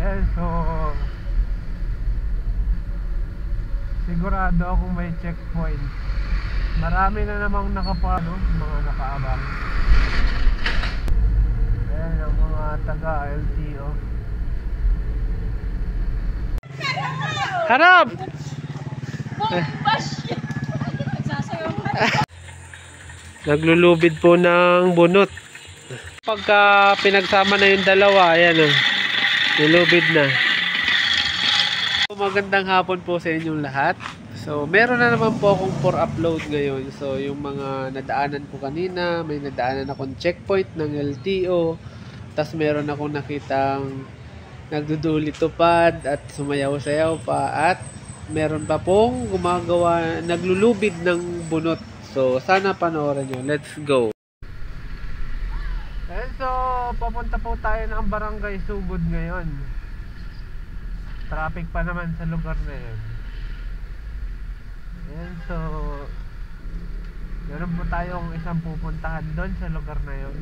Ayan, so sigurado akong may checkpoint. Marami na namang nakapano, mga nakaabang. Ayan ang mga taga LTO. Harap! Naglulubid po ng bunot. Pagka pinagsama na yung dalawa, ayan o, nilubid na. Magandang hapon po sa inyong lahat. So, meron na naman po akong for upload ngayon. So, yung mga nadaanan ko kanina, may nadaanan akong checkpoint ng LTO. Tapos meron akong nakitang nagduduli-tupad at sumayaw-sayaw pa. At meron pa pong gumagawa, naglulubid ng bunot. So, sana panoorin nyo. Let's go! And so, papunta po tayo ng Barangay Sugod ngayon. Traffic pa naman sa lugar na yun. Ayan, so meron po tayong isang pupuntahan doon sa lugar na yun.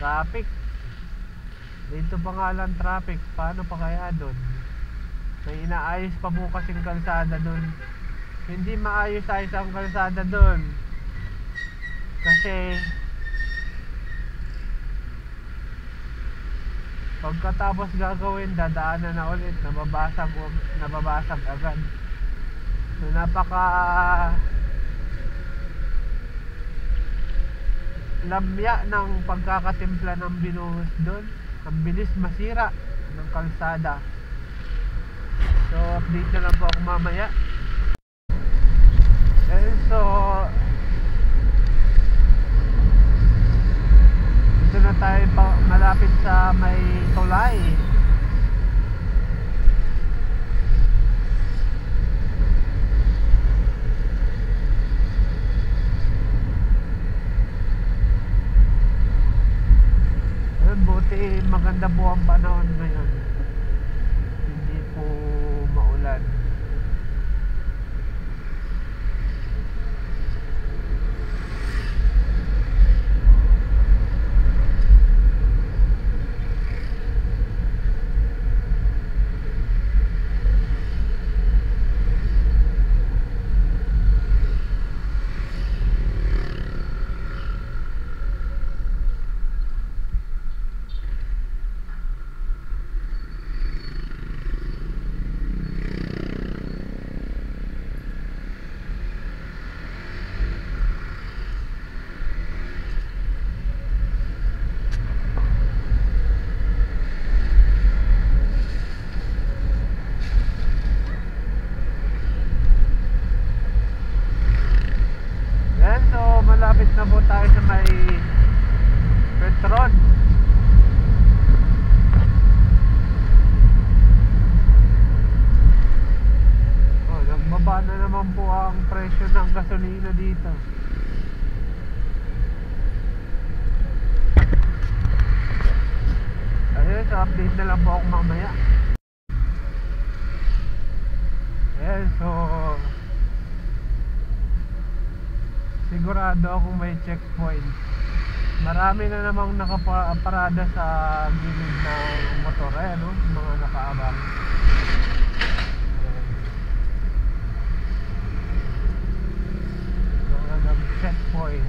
Traffic. Dito pa nga lang traffic. Paano pa kaya doon? May inaayos pa po kasing kalsada doon. Hindi maayos-ayos ang kalsada doon. Kasi pagkatapos gagawin, dadaanan na ulit, nababasag agad. So napaka lamya ng pagkakatimpla ng binuhos doon. Ang bilis masira ng kalsada. So update na lang po ako mamaya. And so dito na tayo malapit sa may tulay. Ayun, buti maganda po ang panahon ngayon. Hindi po maulan. Malapit na po tayo sa may Petron. Nagbaba na naman po ang presyo ng gasolina dito. Ayun, so update na lang po ako mamaya. Ayun, so sigurado akong may checkpoint. Marami na namang nakaparada sa gilid ng motor. Ayan, no? Mga nakaabang. Mga nag-checkpoint.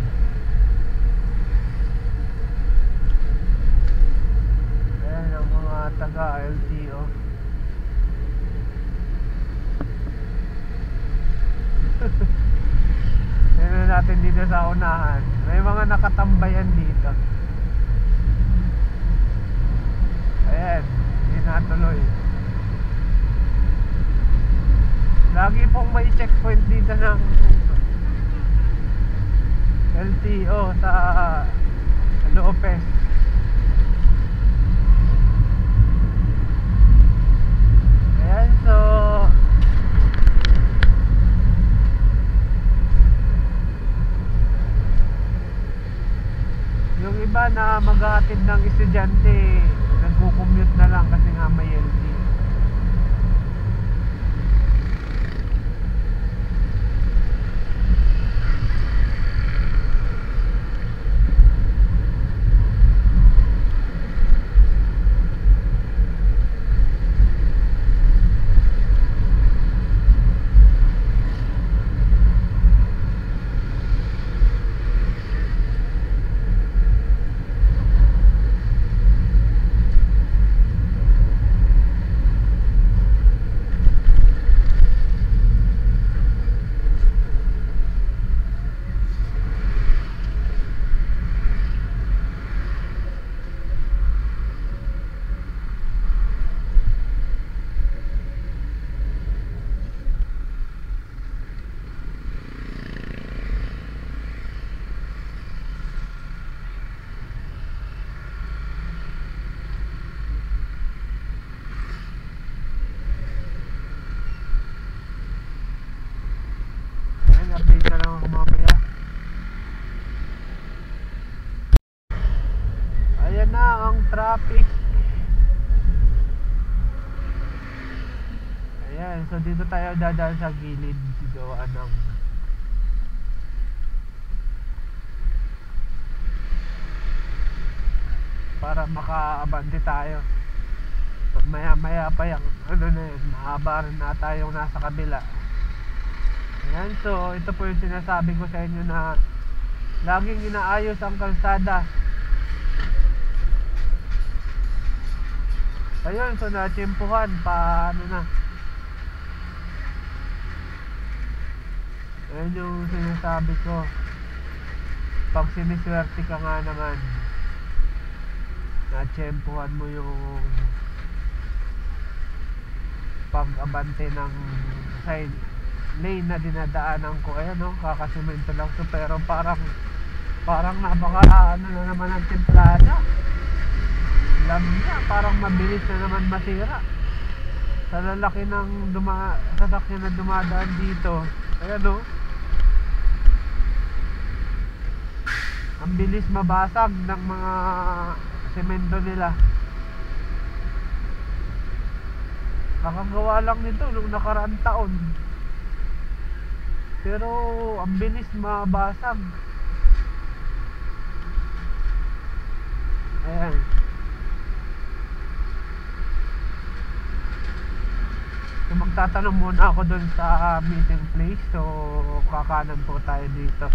Ayan ang mga taga LTO. Tignan natin dito sa unahan. May mga nakatambayan dito. Ayan, hindi natuloy. Lagi pong may checkpoint dito ng LTO sa Lopez. Ayan, so yung iba na maghahatid ng estudyante, nagko-commute na lang kasi nga may LTO. dito tayo dadaan sa gilid. Gawa ng para makaabante tayo. Maya pa yung ano na yun, mahaba rin na tayong nasa kabila. Ayan, so ito po yung sinasabi ko sa inyo na laging inaayos ang kalsada. Ayun, so natsimpuhan pa ano na. Ayan yung sinasabi ko, pag siniswerte ka nga naman, natsimpuhan mo yung pag-abante ng side lane na dinadaanan ko. Ayan o, kakasimento lang to, pero parang napaka ano na naman ang timplada. Alam niya, parang mabilis na naman masira sa lalaki ng sasakyan na dumadaan dito. Ayan o, ang bilis mabasag ng mga semento nila. Nakagawa lang nito nung nakaraang taon, pero ang bilis mabasag. Ayan. So magtatanong muna ako dun sa meeting place. So kakanan po tayo dito.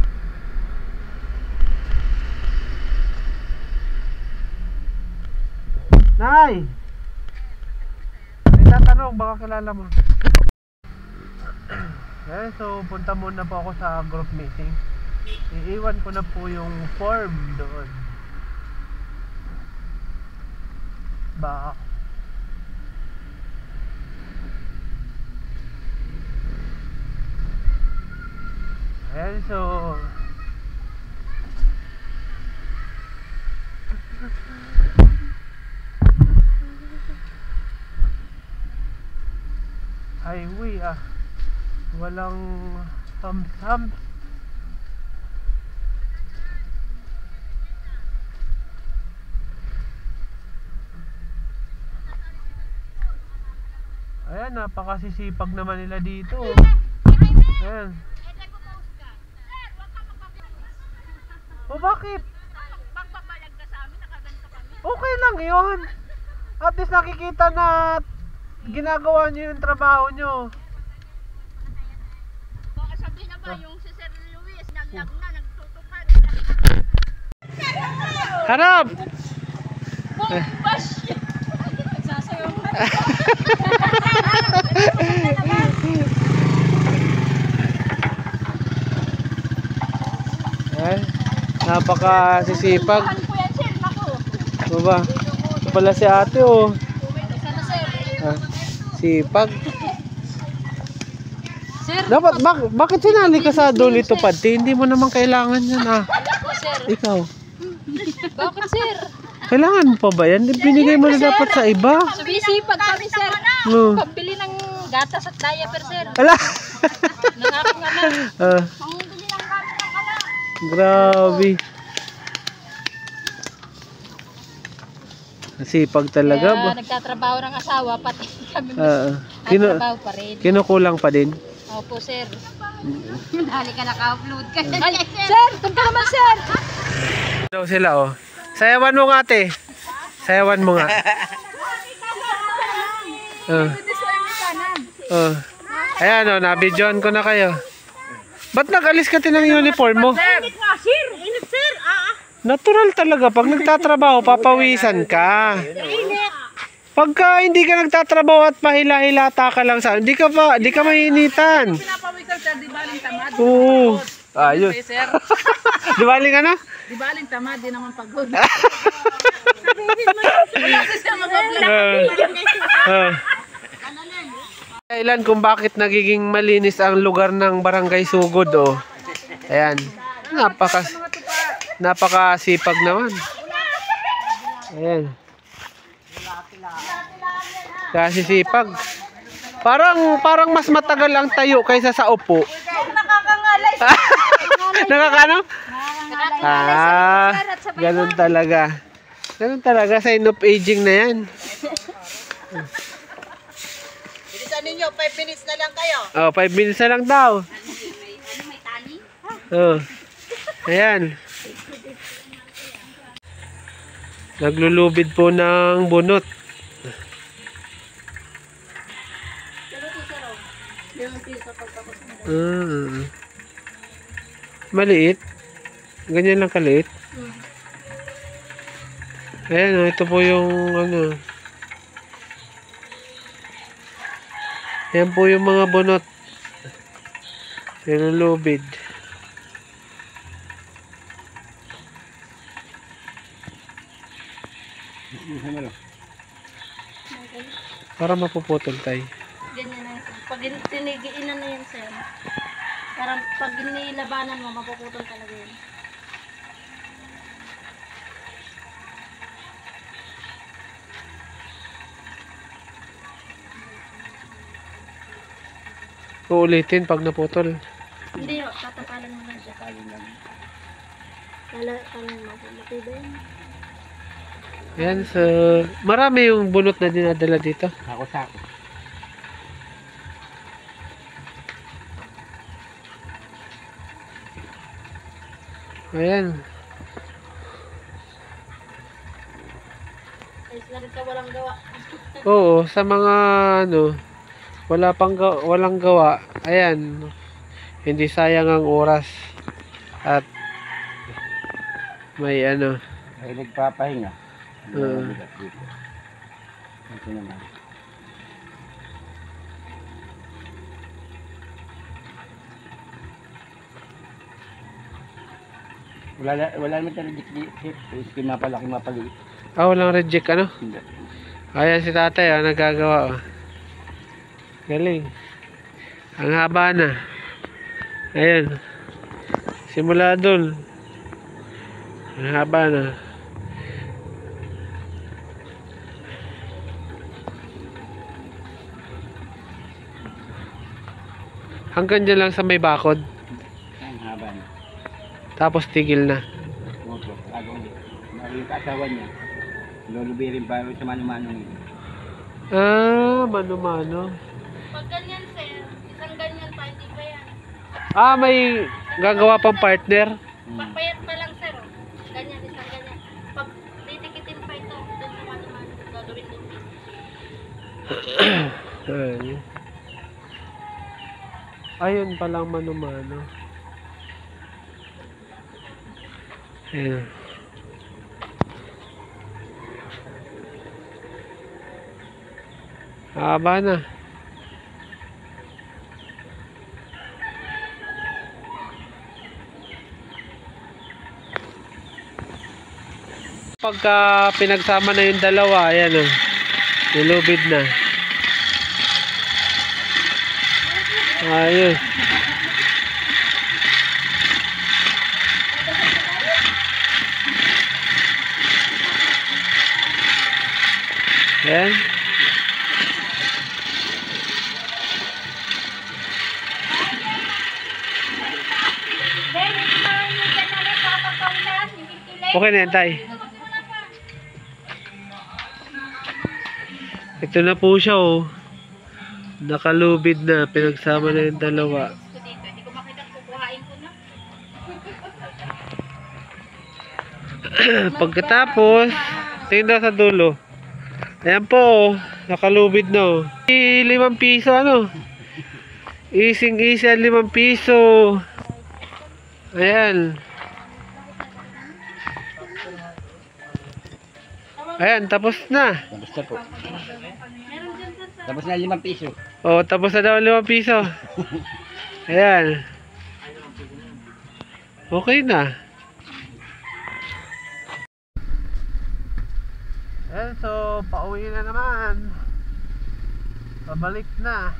Nay! May tatanong, baka kilala mo. Okay, so punta muna po ako sa group meeting. Iiwan ko na po yung form doon. Ayan, so highway walang thumbs. Ayan, napakasisipag naman nila dito. Ayan. O bakit? Pagpapalag ka sa amin, nakaganto kami. Okay lang yun. At least nakikita na ginagawa nyo yung trabaho nyo. Baka sabihin na ba yung si Sir Luis, naglag na, nagtutukan. Harap! Bash! Nagsasayaw mo. Ayan, napakasisipag. Ano po yan, Sir? Naku. Ano ba? Ito pala si ate oh. Sana, Sir. Sipag. Sir, Dapat, bakit sinali ka sa Dolito Pati? Hindi mo naman kailangan yan po, Sir. Ikaw. Bakit, Sir? Kailangan mo pa ba yan? Binigay mo na dapat sa iba. Sumisipag kami, Sir. No. Pambili ng gatas at diaper, Sir. Ala! Nangako nga na. Pambili ng gatas ng anak. Grabe. Sipag talaga ba? Kaya nagtatrabaho ng asawa, pati kami Kino- nagtatrabaho pa rin. kinukulang pa din. Opo, Sir. Dali ka naka-upload ka. Ay, Sir, punta naman, Sir. Daw sila oh. Sayawan mo nga ate. Sayawan mo nga. Ayan oh, nabidyoan ko na kayo. Ba't nag-alis ka ng uniform mo? Init nga, Sir. Init, Sir. Natural talaga. Pag nagtatrabaho, papawisan ka. Init. Pagka hindi ka nagtatrabaho at pahila-hilata ka lang sa, di ka mainitan. Pinapawisan sir, di baling tamad. Oo. Ayun. Sir, Di baling ka na? di baling tamad, di naman pagod. Kailan kung bakit nagiging malinis ang lugar ng Barangay Sugod oh. Ayan. Napakasipag naman. Ayan. Kasi sipag. Parang mas matagal ang tayo kaysa sa upo. Nakakangalay. Nakakano? Ganun talaga. Ganun talaga, sign of aging na yan. nyo, 5 minutes na lang kayo. Oh, 5 minutes na lang daw. May tali? Oh. Ayan. Naglulubid po ng bunot. Maliit. Ganyan lang kaliit. Ayan, ito po yung ano. Ayan po yung mga bunot. Nilulubid. Para mapuputol tayo. Ganyan na yun. Pag tinigiinan na yun, sir. Parang pag nilabanan mo, mapuputol talaga yun. Uulitin pag naputol. Hindi, tatapalan mo lang siya. Kala mo, matibay yun. Ayan, so marami yung bunot na dinadala dito. Sako-sako. Ayan. Ayos na rin sa walang gawa. Oo, sa mga ano, walang gawa. Ayan. Hindi sayang ang oras. At may ano. Ay nagpapahinga. Oo. Ito naman. Wala naman tayo dikit. Iski mapalaki mapaliit. Walang reject ano? Hindi. Ayan si tatay, nagagawa. Galing. Ang haba na. Ayan. Simula dun. Ang haba na. Hanggang dyan lang sa may bakod. Ang haba na. Tapos tigil na. Opo. Yung kasawa niya. Lulubirin pa sa mano-mano niya. Mano-mano. Pag ganyan, sir, isang ganyan pa, hindi pa yan. May gagawa pang partner. Payat pa lang, sir. Ganyan, isang ganyan. Pag titikitin pa ito, doon sa mano-mano, gagawin din. Ayan. Ayun palang mano-mano. Ayan. Haba na. Pagka pinagsama na yung dalawa, ayan o. Nilubid na. Ayun. Ayan. Okay na yan, tay. Ito na po siya, oh. Nakalubid na. Pinagsama na yung dalawa. Hindi ko makita, kukuhain ko na. Pagkatapos, tingin daw sa dulo. Ayan po, oh. Nakalubid na, oh. 5 piso, ano? Easy ang 5 piso. Ayan. Ayan, tapos na. Tapos na po. Tapos na 5 piso. Oh, tapos na daw 5 piso. Ayan. Okay na. Ayan, so pauwi na naman. Pabalik na.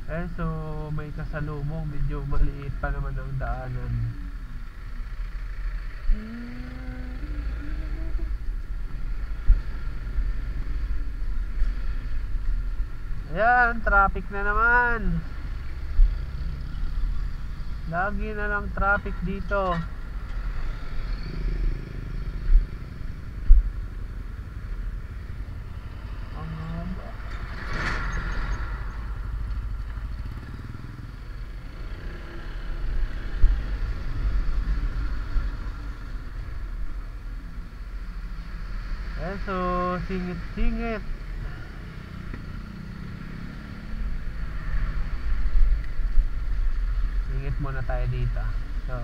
Ayan, so may kasalubong. Medyo maliit pa naman ang daanan. Ayan, traffic na naman. Lagi na lang traffic dito. Ang haba. So, singit-singit. Singit muna tayo dito. So,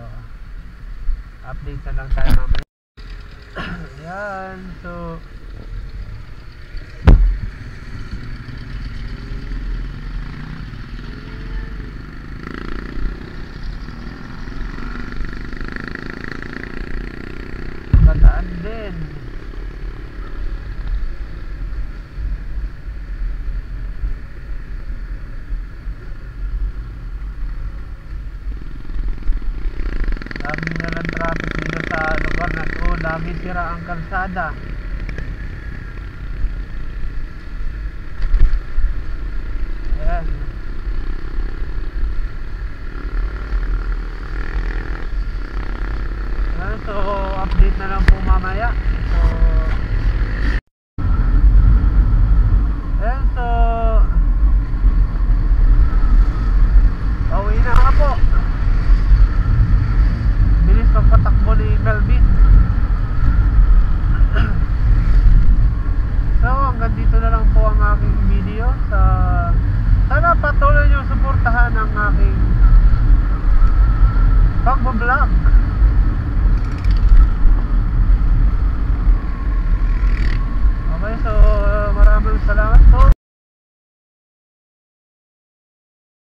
update na lang tayo mamaya. Ayan, so Bataan din. Lagi na lang traffic dito sa lugar na to. Lagi sira ang kalsada. Ayan. Ayan, so update na lang po mamaya. So